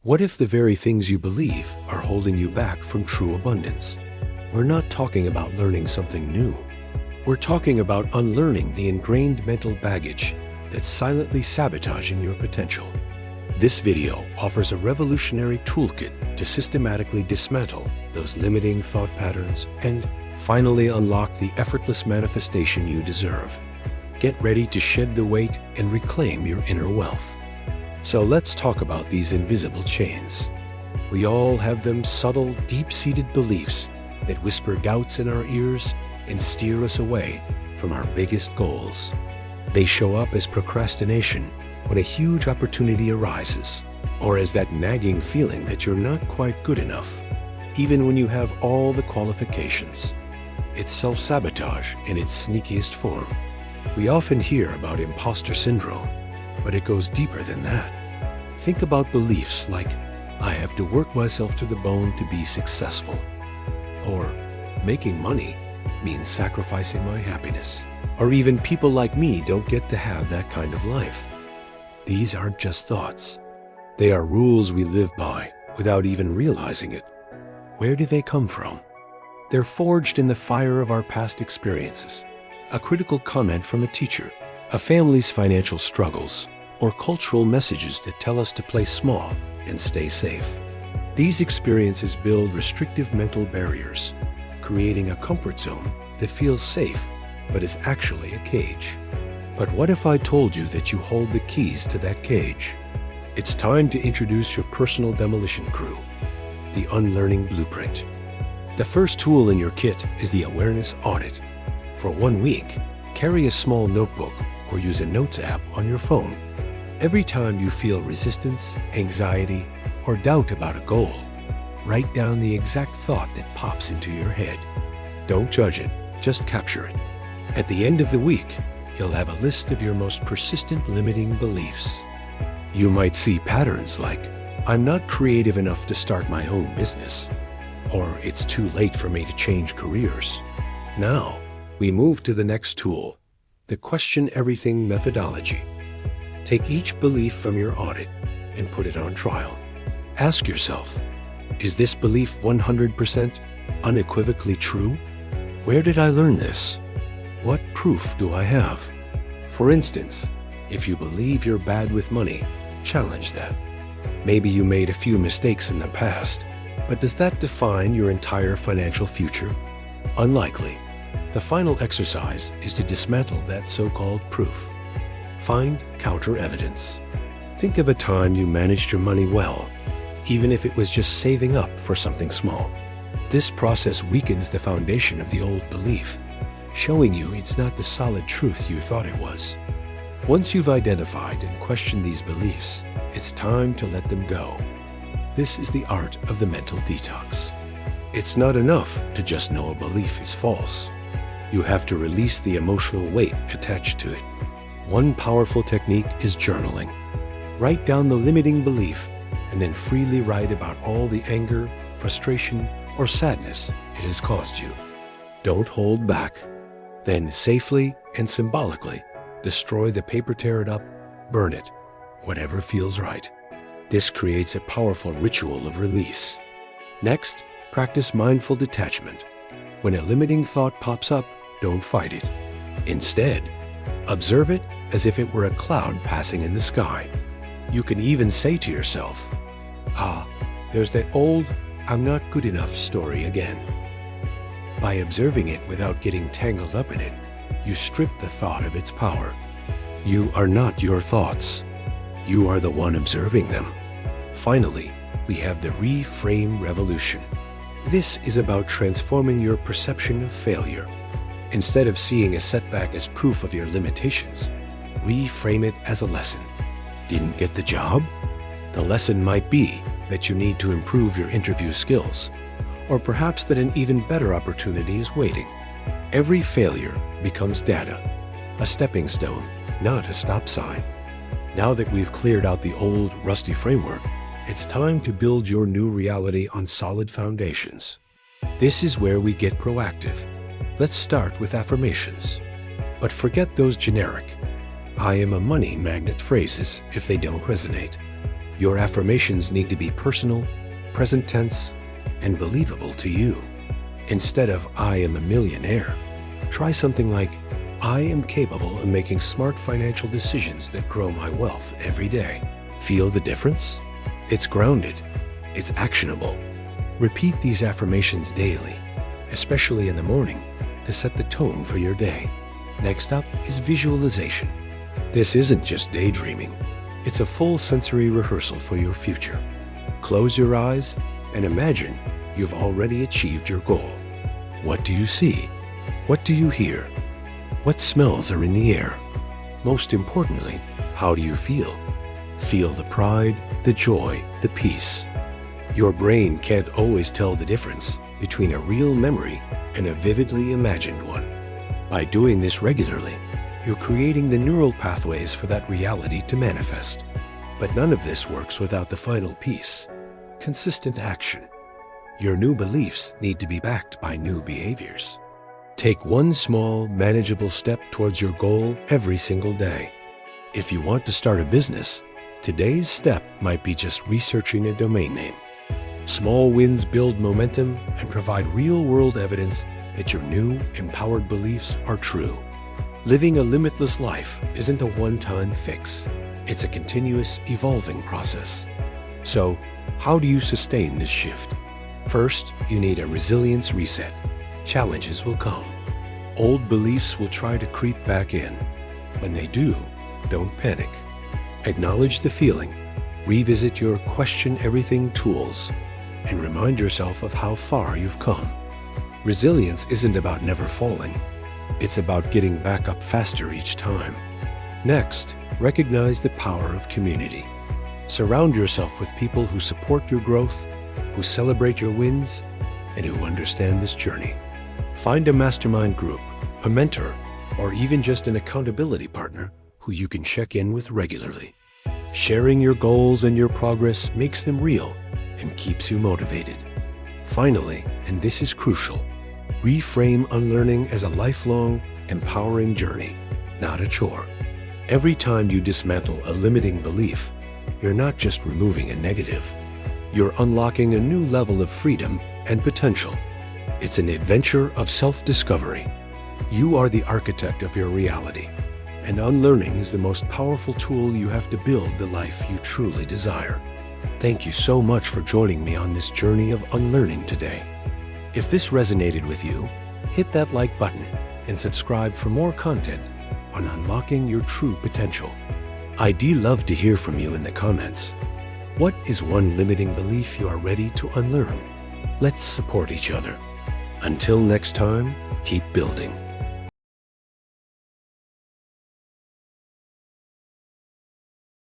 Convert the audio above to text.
What if the very things you believe are holding you back from true abundance? We're not talking about learning something new. We're talking about unlearning the ingrained mental baggage that's silently sabotaging your potential. This video offers a revolutionary toolkit to systematically dismantle those limiting thought patterns and finally unlock the effortless manifestation you deserve. Get ready to shed the weight and reclaim your inner wealth. So let's talk about these invisible chains. We all have them, subtle, deep-seated beliefs that whisper doubts in our ears and steer us away from our biggest goals. They show up as procrastination when a huge opportunity arises, or as that nagging feeling that you're not quite good enough, even when you have all the qualifications. It's self-sabotage in its sneakiest form. We often hear about imposter syndrome, but it goes deeper than that. Think about beliefs like, I have to work myself to the bone to be successful, or making money means sacrificing my happiness, or even people like me don't get to have that kind of life. These aren't just thoughts. They are rules we live by without even realizing it. Where do they come from? They're forged in the fire of our past experiences, a critical comment from a teacher, a family's financial struggles, or cultural messages that tell us to play small and stay safe. These experiences build restrictive mental barriers, creating a comfort zone that feels safe but is actually a cage. But what if I told you that you hold the keys to that cage? It's time to introduce your personal demolition crew, the Unlearning Blueprint. The first tool in your kit is the Awareness Audit. For 1 week, carry a small notebook or use a notes app on your phone. Every time you feel resistance, anxiety, or doubt about a goal, write down the exact thought that pops into your head. Don't judge it, just capture it. At the end of the week, you'll have a list of your most persistent limiting beliefs. You might see patterns like, I'm not creative enough to start my own business, or it's too late for me to change careers. Now, we move to the next tool, the Question Everything methodology. Take each belief from your audit and put it on trial. Ask yourself, is this belief 100% unequivocally true? Where did I learn this? What proof do I have? For instance, if you believe you're bad with money, challenge that. Maybe you made a few mistakes in the past, but does that define your entire financial future? Unlikely. The final exercise is to dismantle that so-called proof. Find counter evidence. Think of a time you managed your money well, even if it was just saving up for something small. This process weakens the foundation of the old belief, showing you it's not the solid truth you thought it was. Once you've identified and questioned these beliefs, it's time to let them go. This is the art of the mental detox. It's not enough to just know a belief is false. You have to release the emotional weight attached to it. One powerful technique is journaling. Write down the limiting belief and then freely write about all the anger, frustration, or sadness it has caused you. Don't hold back. Then safely and symbolically destroy the paper, tear it up, burn it, whatever feels right. This creates a powerful ritual of release. Next, practice mindful detachment. When a limiting thought pops up, don't fight it. Instead, observe it as if it were a cloud passing in the sky. You can even say to yourself, there's that old, I'm not good enough story again. By observing it without getting tangled up in it, you strip the thought of its power. You are not your thoughts. You are the one observing them. Finally, we have the reframe revolution. This is about transforming your perception of failure. Instead of seeing a setback as proof of your limitations, reframe it as a lesson. Didn't get the job? The lesson might be that you need to improve your interview skills, or perhaps that an even better opportunity is waiting. Every failure becomes data, a stepping stone, not a stop sign. Now that we've cleared out the old, rusty framework, it's time to build your new reality on solid foundations. This is where we get proactive. Let's start with affirmations. But forget those generic, I am a money magnet phrases if they don't resonate. Your affirmations need to be personal, present tense, and believable to you. Instead of "I am a millionaire," try something like "I am capable of making smart financial decisions that grow my wealth every day." Feel the difference? It's grounded. It's actionable. Repeat these affirmations daily, especially in the morning, to set the tone for your day. Next up is visualization. This isn't just daydreaming. It's a full sensory rehearsal for your future. Close your eyes and imagine you've already achieved your goal. What do you see? What do you hear? What smells are in the air? Most importantly, how do you feel? Feel the pride, the joy, the peace. Your brain can't always tell the difference between a real memory and a vividly imagined one. By doing this regularly, you're creating the neural pathways for that reality to manifest. But none of this works without the final piece: consistent action. Your new beliefs need to be backed by new behaviors. Take one small, manageable step towards your goal every single day. If you want to start a business, today's step might be just researching a domain name. Small wins build momentum and provide real-world evidence that your new, empowered beliefs are true. Living a limitless life isn't a one-time fix. It's a continuous, evolving process. So, how do you sustain this shift? First, you need a resilience reset. Challenges will come. Old beliefs will try to creep back in. When they do, don't panic. Acknowledge the feeling. Revisit your question everything tools and remind yourself of how far you've come. Resilience isn't about never falling. It's about getting back up faster each time. Next, recognize the power of community. Surround yourself with people who support your growth, who celebrate your wins, and who understand this journey. Find a mastermind group, a mentor, or even just an accountability partner who you can check in with regularly. Sharing your goals and your progress makes them real and keeps you motivated. Finally, and this is crucial, reframe unlearning as a lifelong, empowering journey, not a chore. Every time you dismantle a limiting belief, you're not just removing a negative. You're unlocking a new level of freedom and potential. It's an adventure of self-discovery. You are the architect of your reality, and unlearning is the most powerful tool you have to build the life you truly desire. Thank you so much for joining me on this journey of unlearning today. If this resonated with you, hit that like button and subscribe for more content on unlocking your true potential. I'd love to hear from you in the comments. What is one limiting belief you are ready to unlearn? Let's support each other. Until next time, keep building.